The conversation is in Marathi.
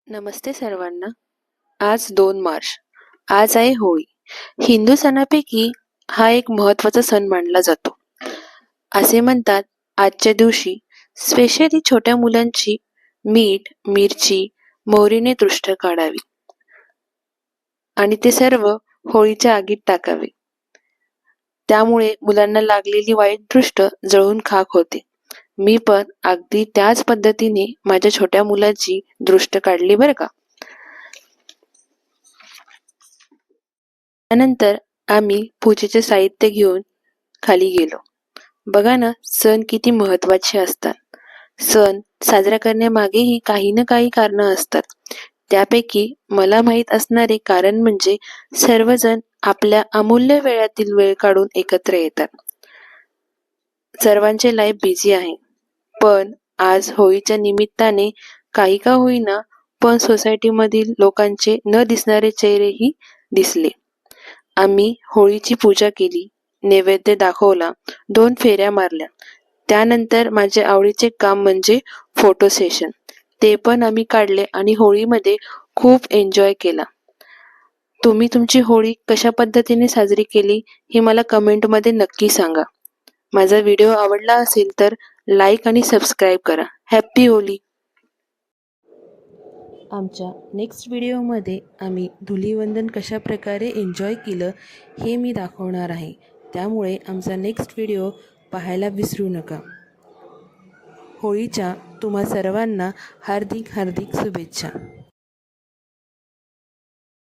नमस्ते सर्वांना. आज 2 मार्च. आज आहे होळी. हिंदू सणापैकी हा एक महत्त्वाचा सण मानला जातो. असे म्हणतात आजच्या दिवशी स्पेशली छोट्या मुलांची मीठ, मिरची, मोहरीने दृष्ट काढावी आणि ते सर्व होळीच्या आगीत टाकावे. त्यामुळे मुलांना लागलेली वाईट दृष्ट जळून खाक होते. मी पण अगदी त्याच पद्धतीने माझ्या छोट्या मुलाची दृष्ट काढली बरं का. त्यानंतर आम्ही पूजेचे साहित्य घेऊन खाली गेलो. बघा ना, सण किती महत्त्वाचे असतात. सण साजरा करण्यामागेही काही ना काही कारणं असतात. त्यापैकी मला माहीत असणारे कारण म्हणजे सर्वजण आपल्या अमूल्य वेळातील वेळ काढून एकत्र येतात. सर्वांचे लाईफ बिझी आहे, पण आज होळीच्या निमित्ताने काही का होईना पण सोसायटीमधील लोकांचे न दिसणारे चेहरेही दिसले. आम्ही होळीची पूजा केली, नैवेद्य दाखवला, 2 फेऱ्या मारल्या. त्यानंतर माझे आवडीचे काम म्हणजे फोटो सेशन. ते पण आम्ही काढले आणि होळीमध्ये खूप एन्जॉय केला. तुम्ही तुमची होळी कशा पद्धतीने साजरी केली हे मला कमेंटमध्ये नक्की सांगा. माझा व्हिडिओ आवडला असेल तर लाईक आणि सबस्क्राईब करा. Happy Holy. आमच्या नेक्स्ट व्हिडिओमध्ये आम्ही धुलीवंदन कशा प्रकारे एन्जॉय केलं हे मी दाखवणार आहे. त्यामुळे आमचा नेक्स्ट व्हिडिओ पाहायला विसरू नका. होळीच्या तुम्हा सर्वांना हार्दिक हार्दिक शुभेच्छा.